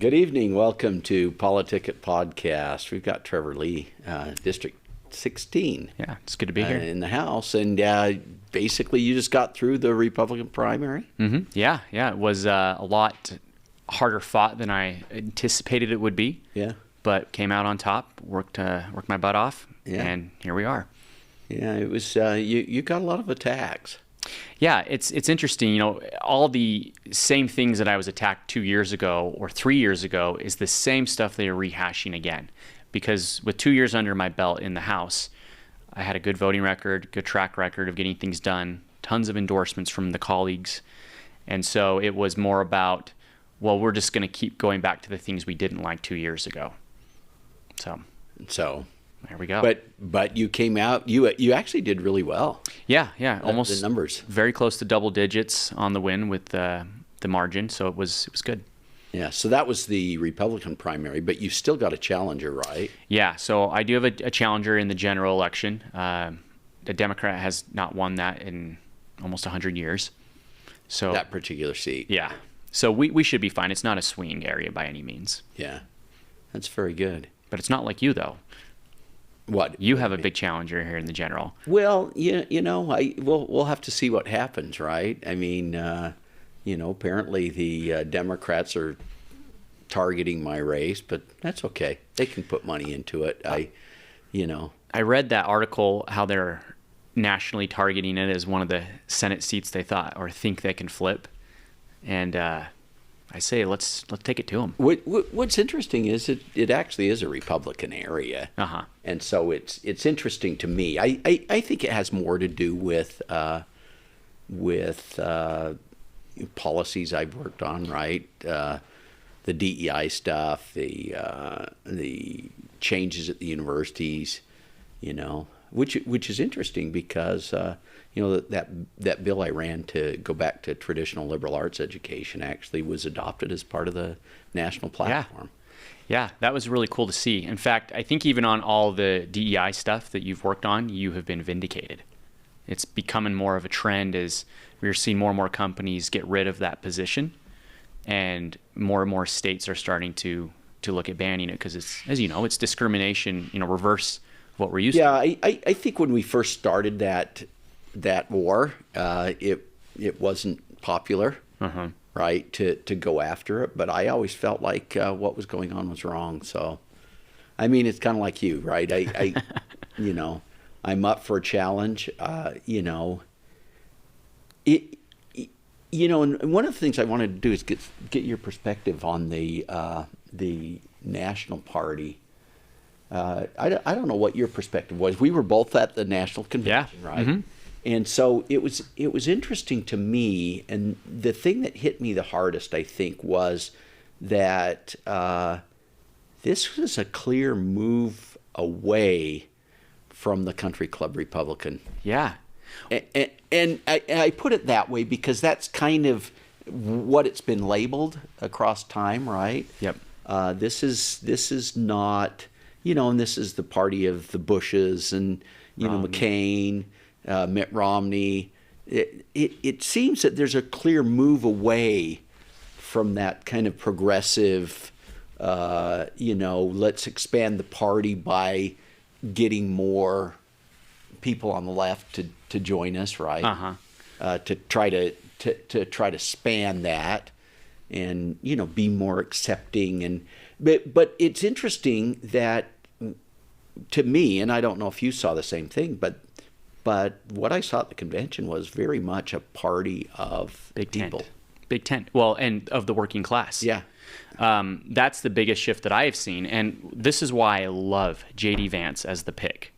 Good evening. Welcome to PoliticIt podcast. We've got Trevor Lee, District 16. Yeah, it's good to be here. In the House. And basically, you just got through the Republican primary. Mm-hmm. Yeah. It was a lot harder fought than I anticipated it would be. Yeah. But came out on top, worked my butt off, and here we are. Yeah, it was. You got a lot of attacks. Yeah, it's interesting. You know, all the same things that I was attacked 2 years ago or 3 years ago is the same stuff they are rehashing again. Because with 2 years under my belt in the House, I had a good voting record, good track record of getting things done, tons of endorsements from the colleagues. And so it was more about, well, we're just going to keep going back to the things we didn't like 2 years ago. So there we go. But you came out. You actually did really well. Yeah, almost the numbers. Very close to double digits on the win with the margin. So it was good. Yeah. So that was the Republican primary, but you still got a challenger, right? Yeah. So I do have a challenger in the general election. The Democrat has not won that in almost 100 years. So that particular seat. Yeah. So we should be fine. It's not a swing area by any means. Yeah. That's very good. But it's not like you though. What? You have a big challenger here in the general. Well, you know, we'll have to see what happens, right? I mean, apparently the Democrats are targeting my race, but that's okay. They can put money into it. I read that article how they're nationally targeting it as one of the Senate seats they thought or think they can flip, and I say let's take it to them. What's interesting is it actually is a Republican area, and so it's interesting to me. I think it has more to do with policies I've worked on, right? The DEI stuff, the changes at the universities, which is interesting because that bill I ran to go back to traditional liberal arts education actually was adopted as part of the national platform. Yeah, that was really cool to see. In fact, I think even on all the DEI stuff that you've worked on, you have been vindicated. It's becoming more of a trend as we're seeing more and more companies get rid of that position, and more states are starting to look at banning it because it's, as you know, it's discrimination, reverse of what we're used to. Yeah, I think when we first started that war, it wasn't popular, right, to go after it. But I always felt like what was going on was wrong. So, I mean, it's kind of like you, right? I I'm up for a challenge. And one of the things I wanted to do is get your perspective on the National Party. I don't know what your perspective was. We were both at the National Convention, right? Mm-hmm. And so it was interesting to me, and the thing that hit me the hardest, I think, was that this was a clear move away from the country club Republican. Yeah. And I put it that way because that's kind of what it's been labeled across time, right? Yep. This is not, and this is the party of the Bushes and, McCain, Mitt Romney. It seems that there's a clear move away from that kind of progressive, let's expand the party by getting more people on the left to join us, right? To try to span that and be more accepting but it's interesting that to me, and I don't know if you saw the same thing, but what I saw at the convention was very much a party of people. Big tent. Well, and of the working class. Yeah. That's the biggest shift that I have seen. And this is why I love J.D. Vance as the pick.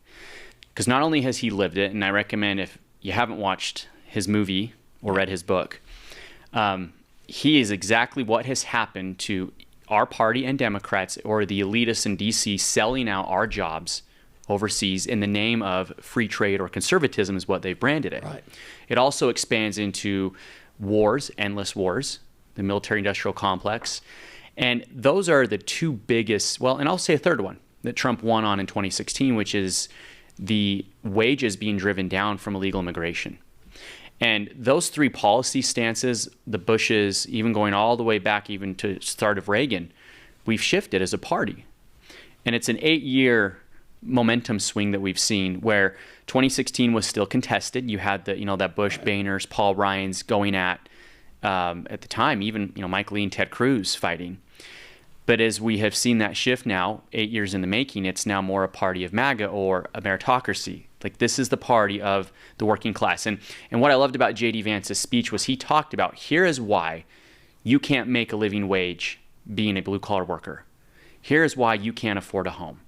Because not only has he lived it, and I recommend if you haven't watched his movie or read his book, he is exactly what has happened to our party and Democrats or the elitists in D.C. selling out our jobs overseas in the name of free trade or conservatism is what they've branded it. Right. It also expands into wars, endless wars, the military-industrial complex. And those are the two biggest, well, and I'll say a third one that Trump won on in 2016, which is the wages being driven down from illegal immigration. And those three policy stances, the Bushes, even going all the way back even to start of Reagan, we've shifted as a party. And it's an 8-year momentum swing that we've seen, where 2016 was still contested. You had the, that Bush, Boehners, Paul Ryans going at the time, even, Mike Lee and Ted Cruz fighting. But as we have seen that shift now, 8 years in the making, it's now more a party of MAGA or a meritocracy. Like, this is the party of the working class. And what I loved about J.D. Vance's speech was he talked about, here is why you can't make a living wage being a blue-collar worker. Here is why you can't afford a home.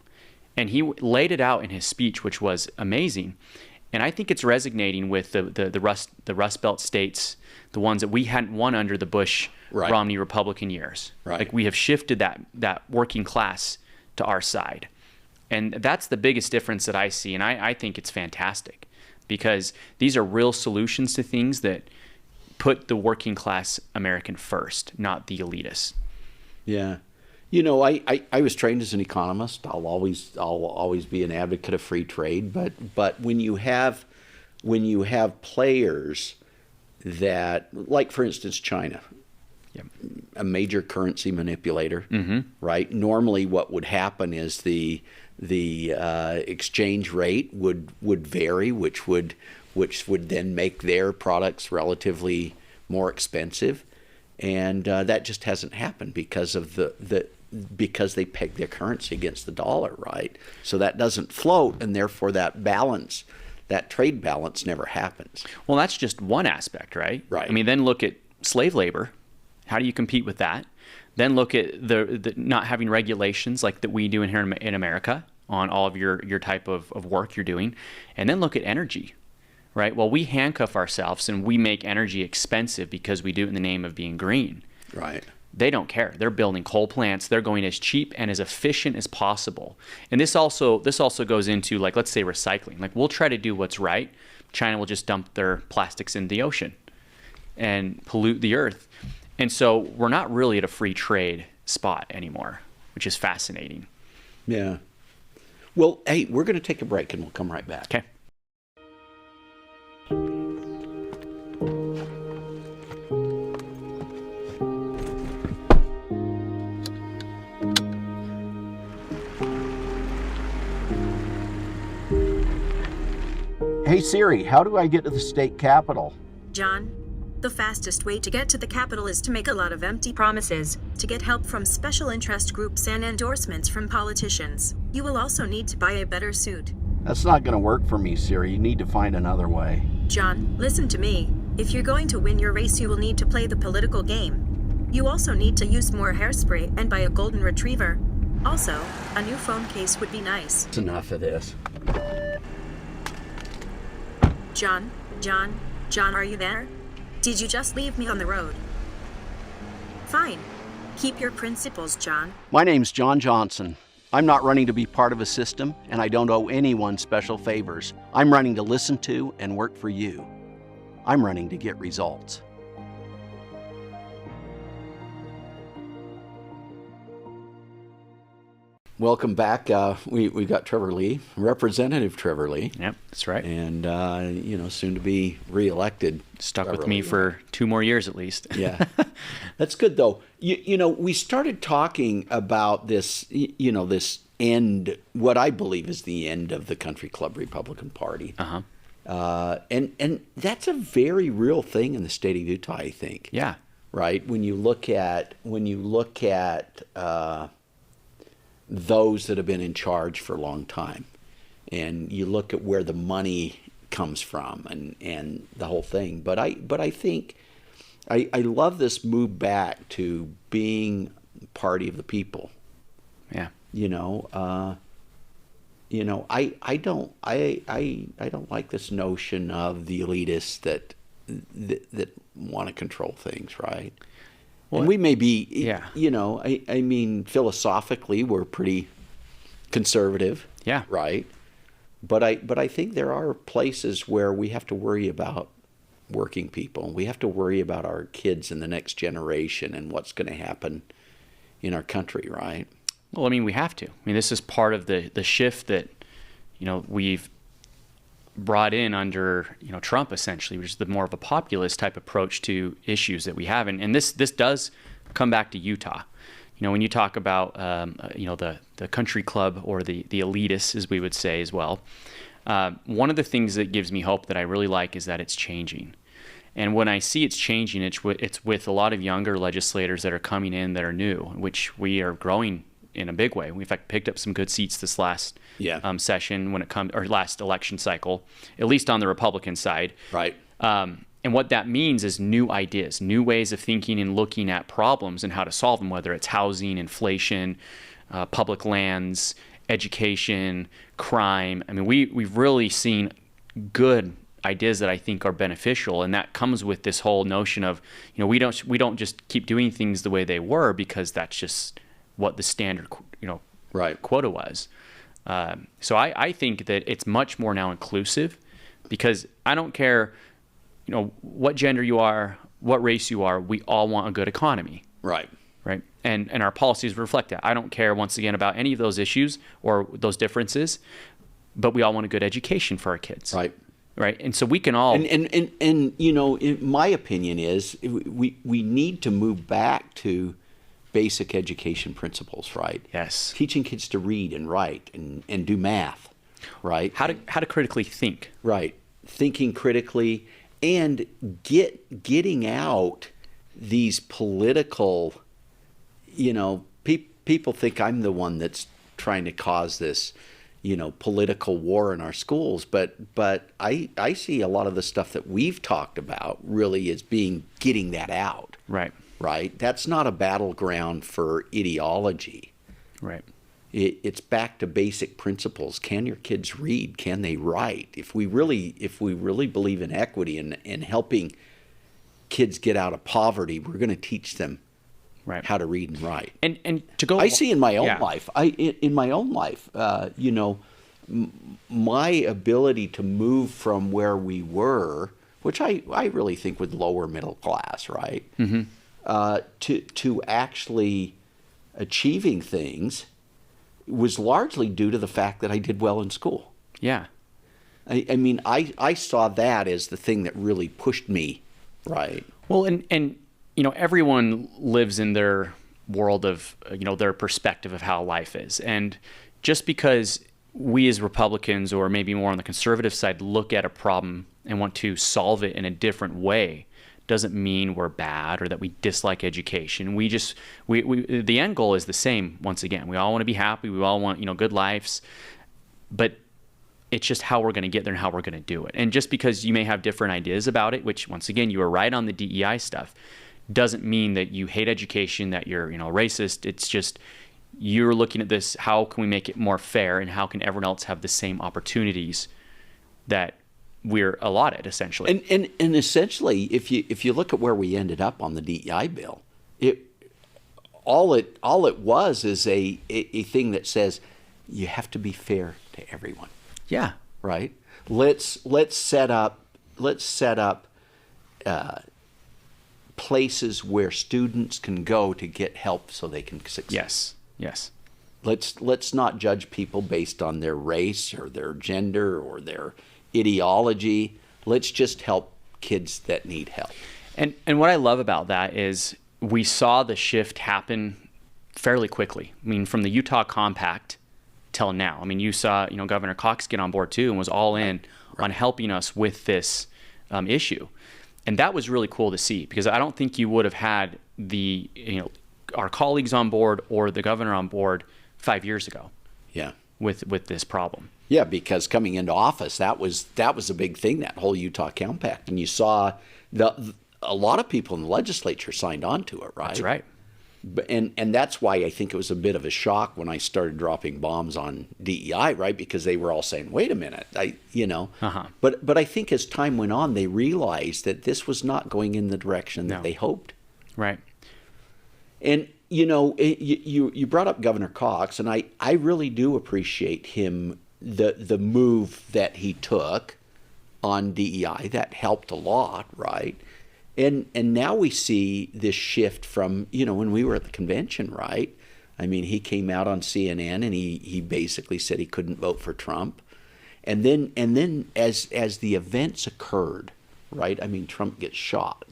And he laid it out in his speech, which was amazing. And I think it's resonating with the Rust Belt states, the ones that we hadn't won under the Bush, Romney Republican years. Right. Like, we have shifted that working class to our side. And that's the biggest difference that I see. And I think it's fantastic, because these are real solutions to things that put the working class American first, not the elitists. Yeah. I was trained as an economist. I'll always be an advocate of free trade. But when you have players that, like, for instance, China, a major currency manipulator, right? Normally, what would happen is the exchange rate would vary, which would then make their products relatively more expensive, and that just hasn't happened because of because they peg their currency against the dollar, right? So that doesn't float, and therefore that trade balance never happens. Well, that's just one aspect, right? Right. I mean, then look at slave labor. How do you compete with that? Then look at the not having regulations like that we do in here in America on all of your type of work you're doing. And then look at energy, right? Well, we handcuff ourselves and we make energy expensive because we do it in the name of being green. Right. They don't care. They're building coal plants. They're going as cheap and as efficient as possible. And this also goes into, like, let's say recycling. Like, we'll try to do what's right. China will just dump their plastics in the ocean and pollute the earth. And so we're not really at a free trade spot anymore, which is fascinating. Yeah. Well, hey, we're going to take a break and we'll come right back. Okay. Hey Siri, how do I get to the state capitol? John, the fastest way to get to the Capitol is to make a lot of empty promises, to get help from special interest groups and endorsements from politicians. You will also need to buy a better suit. That's not going to work for me, Siri. You need to find another way. John, listen to me. If you're going to win your race, you will need to play the political game. You also need to use more hairspray and buy a golden retriever. Also, a new phone case would be nice. That's enough of this. John, are you there? Did you just leave me on the road? Fine. Keep your principles, John. My name's John Johnson. I'm not running to be part of a system, and I don't owe anyone special favors. I'm running to listen to and work for you. I'm running to get results. Welcome back. We've got Trevor Lee, Representative Trevor Lee. Yep, that's right. And, soon to be reelected. Stuck Trevor with me Lee. for 2 more years at least. Yeah. That's good, though. We started talking about this, this end, what I believe is the end of the Country Club Republican Party. Uh-huh. And that's a very real thing in the state of Utah, I think. Yeah. Right? When you look at those that have been in charge for a long time, and you look at where the money comes from and the whole thing. But I think I love this move back to being party of the people. Yeah. I don't like this notion of the elitists that want to control things, right? Well, and we may be, yeah. I mean, philosophically, we're pretty conservative, yeah, right? But I think there are places where we have to worry about working people. We have to worry about our kids and the next generation and what's going to happen in our country, right? Well, I mean, we have to. I mean, this is part of the shift that, we've brought in under, Trump, essentially, which is the more of a populist type approach to issues that we have. And this does come back to Utah. when you talk about, the country club or the elitists, as we would say as well, one of the things that gives me hope that I really like is that it's changing. And when I see it's changing, it's with a lot of younger legislators that are coming in that are new, which we are growing in a big way. We, in fact, picked up some good seats this last session or last election cycle, at least on the Republican side. Right. And what that means is new ideas, new ways of thinking and looking at problems and how to solve them, whether it's housing, inflation, public lands, education, crime. I mean, we've really seen good ideas that I think are beneficial, and that comes with this whole notion of, we don't just keep doing things the way they were because that's just what the standard, quota was. So I think that it's much more now inclusive, because I don't care, what gender you are, what race you are, we all want a good economy. Right. Right. And our policies reflect that. I don't care, once again, about any of those issues or those differences, but we all want a good education for our kids. Right. Right. And so we can all. And my opinion is we need to move back to basic education principles, right? Yes. Teaching kids to read and write and do math, right? How to critically think. Right. Thinking critically and getting out these political, people think I'm the one that's trying to cause this, political war in our schools. But I see a lot of the stuff that we've talked about really as getting that out. Right. Right. That's not a battleground for ideology. Right. It's back to basic principles. Can your kids read? Can they write? If we really believe in equity and helping kids get out of poverty, we're going to teach them how to read and write. And to go, I see in my own life. In my own life, my ability to move from where we were, which I really think with lower middle class, right, to actually achieving things was largely due to the fact that I did well in school. Yeah. I saw that as the thing that really pushed me, right? Well, and everyone lives in their world of, their perspective of how life is. And just because we as Republicans, or maybe more on the conservative side, look at a problem and want to solve it in a different way, doesn't mean we're bad or that we dislike education. We the end goal is the same. Once again, we all want to be happy. We all want, good lives, but it's just how we're going to get there and how we're going to do it. And just because you may have different ideas about it, which once again, you were right on the DEI stuff, doesn't mean that you hate education, that you're, racist. It's just, you're looking at this, how can we make it more fair, and how can everyone else have the same opportunities that we're allotted, essentially. And essentially, if you look at where we ended up on the DEI bill, all it was is a thing that says you have to be fair to everyone. Yeah. Right. Let's set up places where students can go to get help so they can succeed. Yes. Let's not judge people based on their race or their gender or their ideology. Let's just help kids that need help. And what I love about that is we saw the shift happen fairly quickly. I mean, from the Utah Compact till now. I mean, you saw, Governor Cox get on board too and was all in on helping us with this issue. And that was really cool to see, because I don't think you would have had our colleagues on board or the governor on board 5 years ago. Yeah. With this problem. Yeah, because coming into office, that was a big thing, that whole Utah Compact, and you saw a lot of people in the legislature signed on to it, right? That's right. And that's why I think it was a bit of a shock when I started dropping bombs on DEI, right? Because they were all saying, "Wait a minute," But I think as time went on, they realized that this was not going in the direction that they hoped. Right. And you brought up Governor Cox, and I really do appreciate him, the move that he took on DEI. That helped a lot, right? And now we see this shift from, when we were at the convention, right? I mean, he came out on CNN and he basically said he couldn't vote for Trump. And then as the events occurred, right? I mean, Trump gets shot.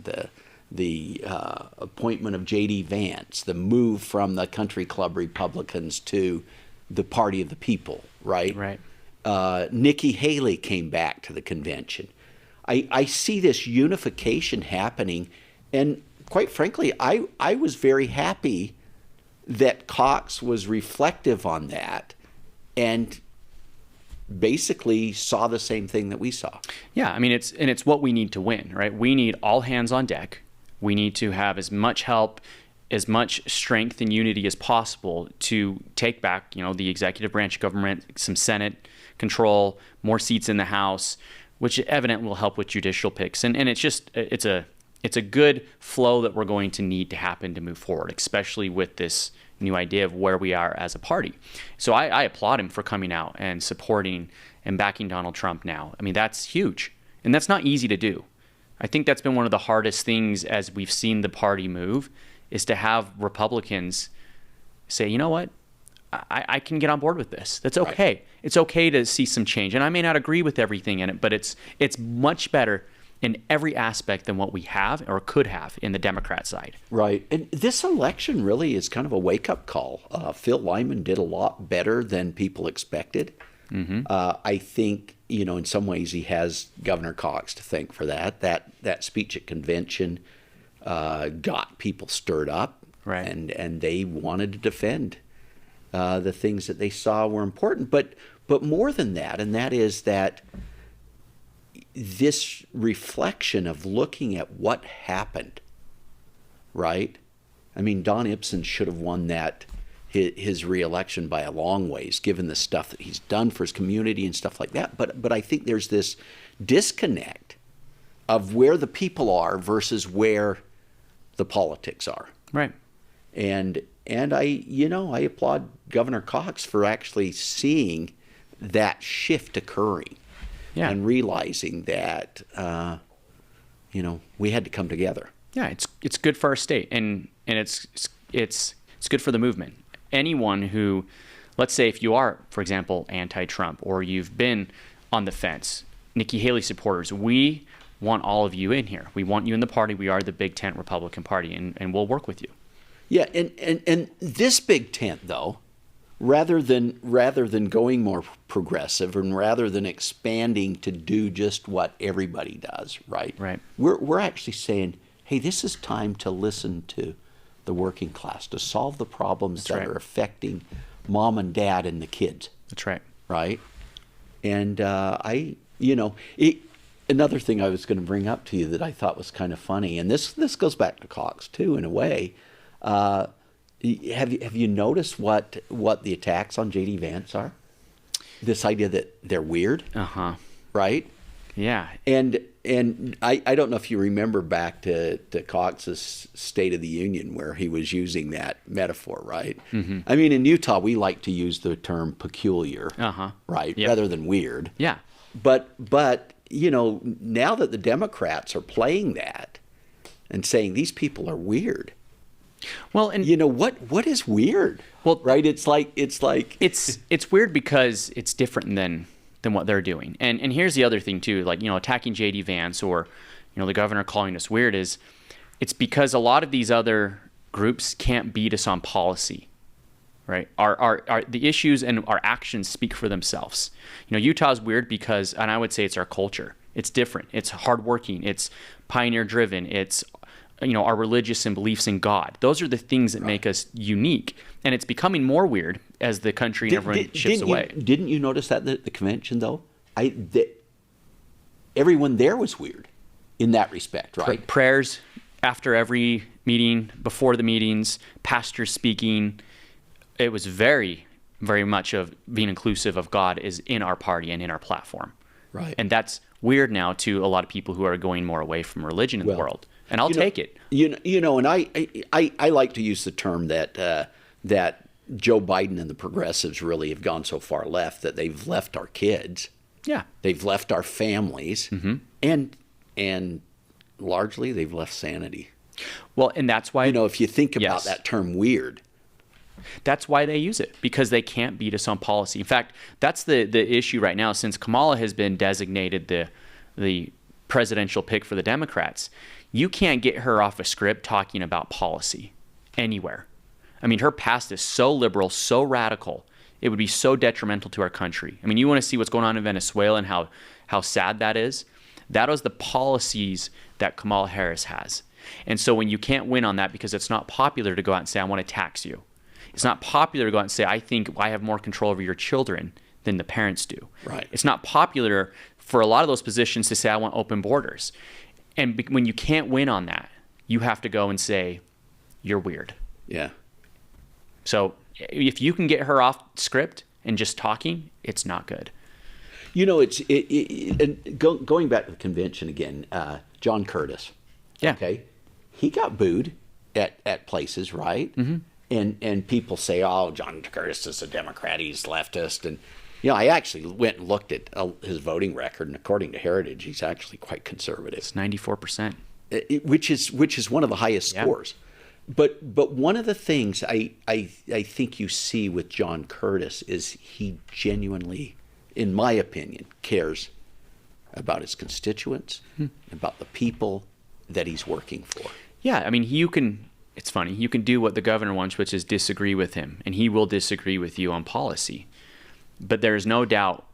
appointment of J.D. Vance, the move from the country club Republicans to the party of the people, right? Right. Nikki Haley came back to the convention. I see this unification happening, and quite frankly, I was very happy that Cox was reflective on that and basically saw the same thing that we saw. Yeah, I mean, it's what we need to win, right? We need all hands on deck. We need to have as much help, as much strength and unity as possible to take back, the executive branch of government, some Senate control, more seats in the House, which evidently will help with judicial picks. And it's a good flow that we're going to need to happen to move forward, especially with this new idea of where we are as a party. So I applaud him for coming out and supporting and backing Donald Trump now. I mean, that's huge. And that's not easy to do. I think that's been one of the hardest things as we've seen the party move, is to have Republicans say, you know what, I can get on board with this. That's okay. Right. It's okay to see some change. And I may not agree with everything in it, but it's much better in every aspect than what we have or could have in the Democrat side. Right. And this election really is kind of a wake-up call. Phil Lyman did a lot better than people expected. Mm-hmm. I think, in some ways he has Governor Cox to thank for that. That speech at convention got people stirred up, right, and they wanted to defend the things that they saw were important. But more than that, and that is that this reflection of looking at what happened, right? I mean, Don Ibsen should have won his re-election by a long ways, given the stuff that he's done for his community and stuff like that. But I think there's this disconnect of where the people are versus where the politics are. Right. And I applaud Governor Cox for actually seeing that shift occurring. Yeah. And realizing that, we had to come together. Yeah, it's good for our state, and it's good for the movement. Anyone who, let's say, if you are, for example, anti-Trump, or you've been on the fence, Nikki Haley supporters, we want all of you in here. We want you in the party. We are the Big Tent Republican Party, and we'll work with you. Yeah, and this Big Tent, though, rather than going more progressive and rather than expanding to do just what everybody does, right? Right. We're actually saying, hey, this is time to listen to the working class, to solve the problems that are affecting mom and dad and the kids. That's right. Right? And another thing I was going to bring up to you that I thought was kind of funny, and this goes back to Cox too, in a way. Have you noticed what the attacks on J.D. Vance are? This idea that they're weird, right? Yeah. And I don't know if you remember back to Cox's State of the Union where he was using that metaphor, right? Mm-hmm. I mean, in Utah we like to use the term peculiar, right, rather than weird. Yeah. But now that the Democrats are playing that and saying these people are weird. Well, and what is weird? Well, right? It's like it's weird because it's different than what they're doing. And here's the other thing too, like attacking J.D. Vance or the governor calling us weird is it's because a lot of these other groups can't beat us on policy, right? Our the issues and our actions speak for themselves. Utah's weird because, and I would say it's our culture. It's different. It's hardworking. It's pioneer driven. It's our religious and beliefs in God. Those are the things that make us unique. And it's becoming more weird as the country and everyone shifts away. Didn't you notice that at the convention, though? Everyone there was weird in that respect, right? Prayers after every meeting, before the meetings, pastors speaking. It was very, very much of being inclusive of God is in our party and in our platform. Right. And that's weird now to a lot of people who are going more away from religion in the world. And I'll take it. And I like to use the term that Joe Biden and the progressives really have gone so far left that they've left our kids. Yeah. They've left our families. Mm-hmm. And largely they've left sanity. Well, and that's why if you think about that term weird. That's why they use it, because they can't beat us on policy. In fact, that's the issue right now, since Kamala has been designated the presidential pick for the Democrats, you can't get her off a script talking about policy anywhere. I mean, her past is so liberal, so radical. It would be so detrimental to our country. I mean, you want to see what's going on in Venezuela and how sad that is? That is the policies that Kamala Harris has. And so when you can't win on that because it's not popular to go out and say, I want to tax you. It's not popular to go out and say, I think I have more control over your children than the parents do. Right. It's not popular for a lot of those positions to say, I want open borders. And when you can't win on that, you have to go and say, you're weird. Yeah. So if you can get her off script and just talking, it's not good. You know, going back to the convention again, John Curtis. Yeah. Okay. He got booed at places, right? Mm-hmm. And people say, oh, John Curtis is a Democrat, he's leftist. And, you know, I actually went and looked at his voting record, and according to Heritage, he's actually quite conservative. It's 94%. Which is one of the highest scores. But one of the things I think you see with John Curtis is he genuinely, in my opinion, cares about his constituents, about the people that he's working for. Yeah, I mean, it's funny, you can do what the governor wants, which is disagree with him, and he will disagree with you on policy. But there is no doubt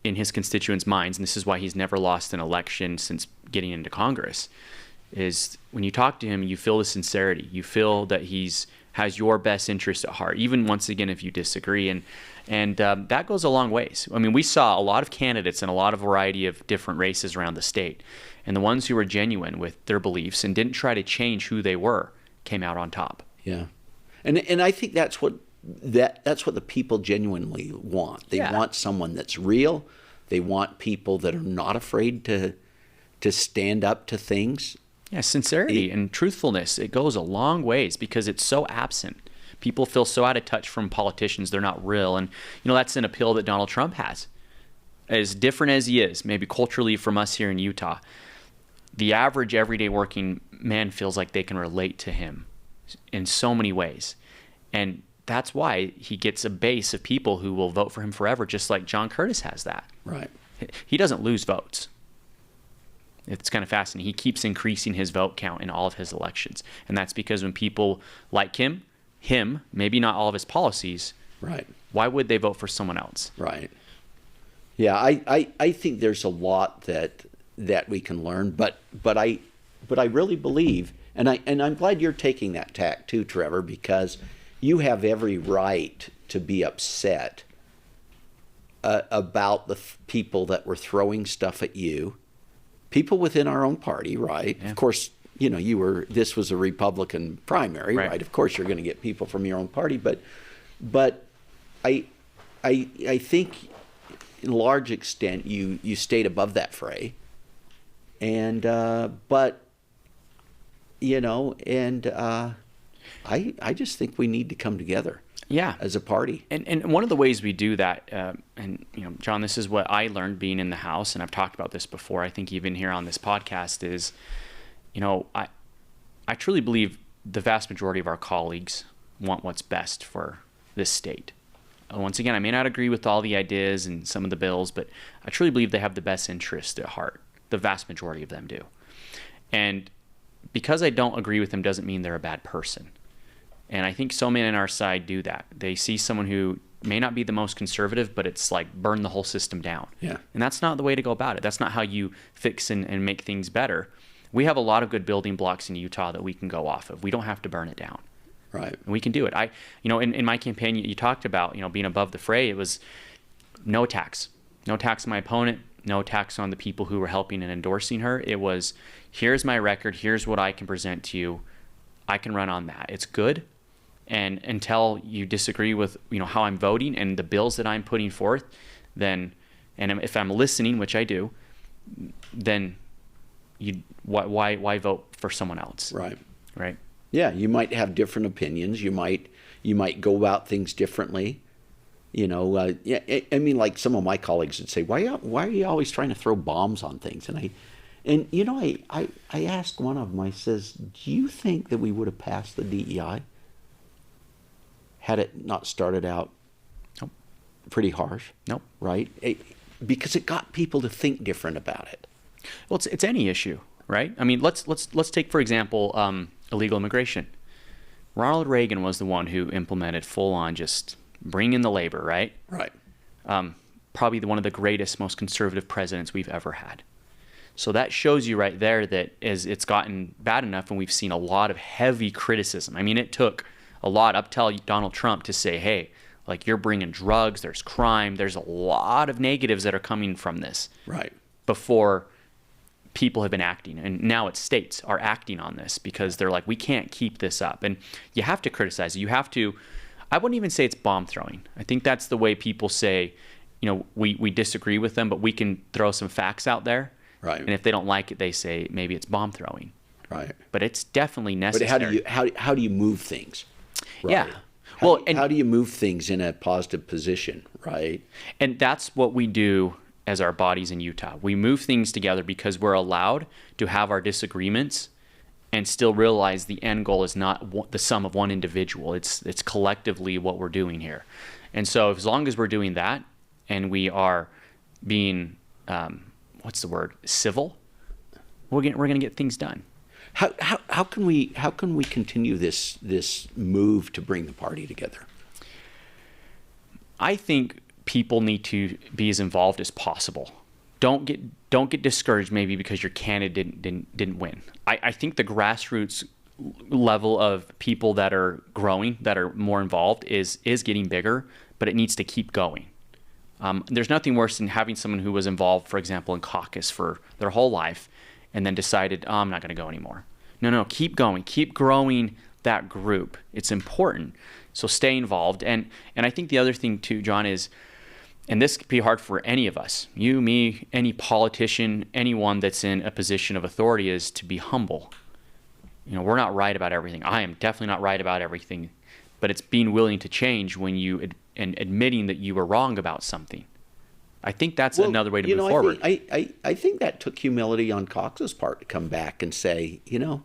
in his constituents' minds, and this is why he's never lost an election since getting into Congress, is when you talk to him, you feel the sincerity. You feel that has your best interest at heart, even once again if you disagree. And that goes a long ways. I mean, we saw a lot of candidates in a lot of variety of different races around the state. And the ones who were genuine with their beliefs and didn't try to change who they were came out on top. Yeah. And I think that's what the people genuinely want. They want someone that's real. They want people that are not afraid to stand up to things. Yeah, sincerity and truthfulness, it goes a long ways because it's so absent. People feel so out of touch from politicians, they're not real. And, you know, that's an appeal that Donald Trump has. As different as he is, maybe culturally from us here in Utah, the average everyday working man feels like they can relate to him in so many ways. And that's why he gets a base of people who will vote for him forever, just like John Curtis has that. Right. He doesn't lose votes. It's kind of fascinating. He keeps increasing his vote count in all of his elections. And that's because when people like him, maybe not all of his policies, right? Why would they vote for someone else? Right. Yeah, I think there's a lot that we can learn, but I really believe, and I'm glad you're taking that tack too, Trevor, because you have every right to be upset about the people that were throwing stuff at you. People within our own party, right? Yeah. Of course, you know, this was a Republican primary, right? Of course, you're going to get people from your own party, but I think in large extent you stayed above that fray, and but you know, and I just think we need to come together. Yeah, as a party. And one of the ways we do that, and you know, John, this is what I learned being in the House, and I've talked about this before, I think even here on this podcast, is, you know, I truly believe the vast majority of our colleagues want what's best for this state. Once again, I may not agree with all the ideas and some of the bills, but I truly believe they have the best interest at heart. The vast majority of them do. And because I don't agree with them doesn't mean they're a bad person. And I think so many on our side do that. They see someone who may not be the most conservative, but it's like burn the whole system down. Yeah. And that's not the way to go about it. That's not how you fix and make things better. We have a lot of good building blocks in Utah that we can go off of. We don't have to burn it down. Right. And we can do it. In my campaign, you talked about, you know, being above the fray. It was no tax. No tax on my opponent, no tax on the people who were helping and endorsing her. It was, here's my record, here's what I can present to you. I can run on that. It's good. And until you disagree with, you know, how I'm voting and the bills that I'm putting forth, then, and if I'm listening, which I do, then why vote for someone else? Right. Right. Yeah, you might have different opinions. You might go about things differently. You know, I mean, like some of my colleagues would say, why are you always trying to throw bombs on things? And you know, I asked one of them. I says, do you think that we would have passed the DEI had it not started out pretty harsh? Nope. Right? Because it got people to think different about it. Well, it's any issue, right? I mean, let's take, for example, illegal immigration. Ronald Reagan was the one who implemented full-on just bring in the labor, right? Right. Probably one of the greatest, most conservative presidents we've ever had. So that shows you right there that as it's gotten bad enough, and we've seen a lot of heavy criticism. I mean, it took a lot up till Donald Trump to say, hey, like, you're bringing drugs, there's crime, there's a lot of negatives that are coming from this. Right. Before people have been acting. And now it's states are acting on this because they're like, we can't keep this up. And you have to criticize it. You have to, I wouldn't even say it's bomb throwing. I think that's the way people say, you know, we disagree with them, but we can throw some facts out there. Right. And if they don't like it, they say maybe it's bomb throwing. Right. But it's definitely necessary. But how do you move things? Right? Yeah. How do you move things in a positive position, right? And that's what we do as our bodies in Utah. We move things together because we're allowed to have our disagreements and still realize the end goal is not the sum of one individual. It's collectively what we're doing here. And so as long as we're doing that and we are being, civil, we're going to get things done. How can we continue this move to bring the party together? I think people need to be as involved as possible. Don't get discouraged maybe because your candidate didn't win. I think the grassroots level of people that are growing, that are more involved, is getting bigger, but it needs to keep going. There's nothing worse than having someone who was involved, for example, in caucus for their whole life and then decided, oh, I'm not going to go anymore. No, keep going. Keep growing that group. It's important. So stay involved. And I think the other thing too, John, is, and this could be hard for any of us, you, me, any politician, anyone that's in a position of authority, is to be humble. You know, we're not right about everything. I am definitely not right about everything. But it's being willing to change when you and admitting that you were wrong about something. I think that's another way to move forward. I think that took humility on Cox's part to come back and say, you know,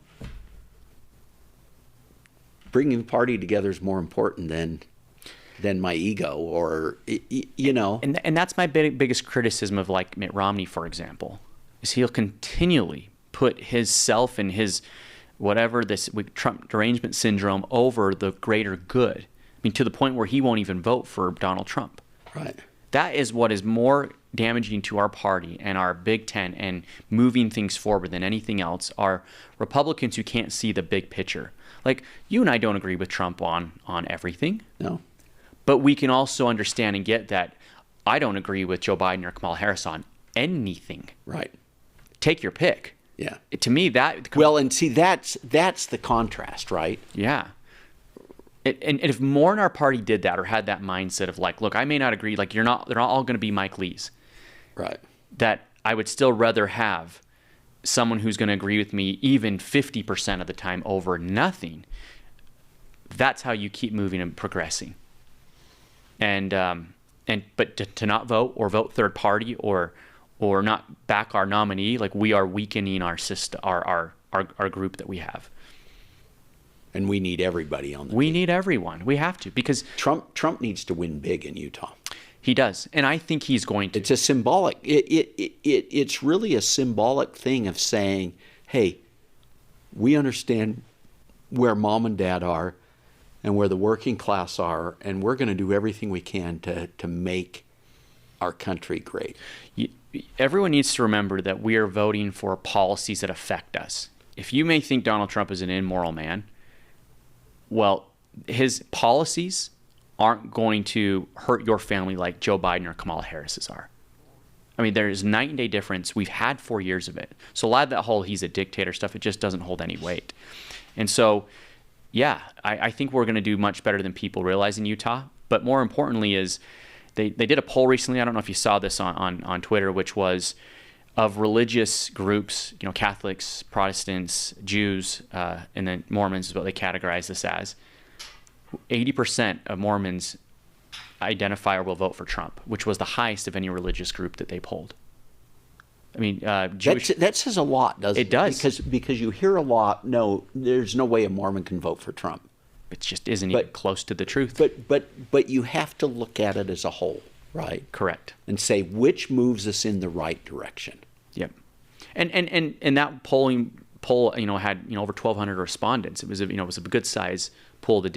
bringing the party together is more important than my ego, or, you know. And that's my biggest criticism of, like, Mitt Romney, for example, is he'll continually put his self and his whatever this Trump derangement syndrome over the greater good. I mean, to the point where he won't even vote for Donald Trump. Right. That is what is more damaging to our party and our Big Ten and moving things forward than anything else are Republicans who can't see the big picture. Like, you and I don't agree with Trump on everything. No. But we can also understand and get that I don't agree with Joe Biden or Kamala Harris on anything. Right. Take your pick. Yeah. To me, that... Well, and see, that's the contrast, right? Yeah. And if more in our party did that, or had that mindset of, like, look, I may not agree, like, they're not all going to be Mike Lees. Right. That I would still rather have someone who's going to agree with me even 50% of the time over nothing. That's how you keep moving and progressing. But to not vote or vote third party or not back our nominee, like, we are weakening our system, our group that we have. And we need everybody on the We team. need everyone. We have to, because Trump needs to win big in Utah. He does, and I think he's going to. It's a symbolic. It's really a symbolic thing of saying, "Hey, we understand where mom and dad are, and where the working class are, and we're going to do everything we can to make our country great." Everyone needs to remember that we are voting for policies that affect us. If you may think Donald Trump is an immoral man, well, his policies aren't going to hurt your family like Joe Biden or Kamala Harris's are. I mean, there's night and day difference. We've had 4 years of it. So a lot of that whole he's a dictator stuff, it just doesn't hold any weight. And so, yeah, I think we're going to do much better than people realize in Utah. But more importantly is they did a poll recently. I don't know if you saw this on Twitter, which was of religious groups, you know, Catholics, Protestants, Jews, and then Mormons is what they categorize this as. 80% of Mormons identify or will vote for Trump, which was the highest of any religious group that they polled. I mean, Jewish... That says a lot, doesn't it? It does. Because you hear a lot, no, there's no way a Mormon can vote for Trump. It just isn't even close to the truth. But you have to look at it as a whole, right? Correct. And say which moves us in the right direction. Yep. And that poll, had, over 1,200 respondents. It was it was a good size poll to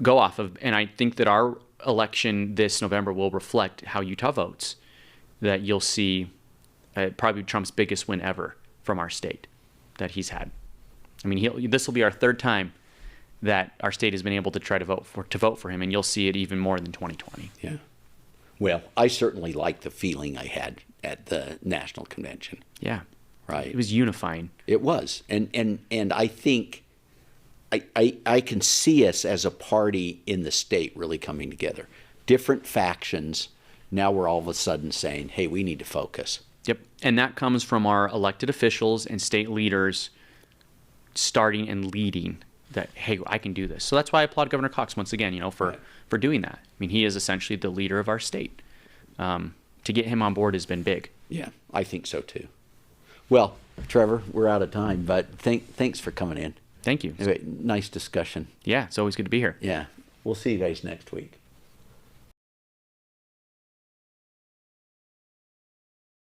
go off of. And I think that our election this November will reflect how Utah votes, that you'll see probably Trump's biggest win ever from our state that he's had. I mean, this will be our third time that our state has been able to try to vote for him, and you'll see it even more than 2020. Yeah. Well, I certainly like the feeling I had at the national convention. Yeah. Right. It was unifying. It was. And I think I can see us as a party in the state really coming together. Different factions. Now we're all of a sudden saying, hey, we need to focus. Yep. And that comes from our elected officials and state leaders starting and leading that, hey, I can do this. So that's why I applaud Governor Cox once again, for doing that. I mean, he is essentially the leader of our state. To get him on board has been big. Yeah, I think so too. Well, Trevor, we're out of time, but thanks for coming in. Thank you. Anyway, nice discussion. Yeah, it's always good to be here. Yeah. We'll see you guys next week.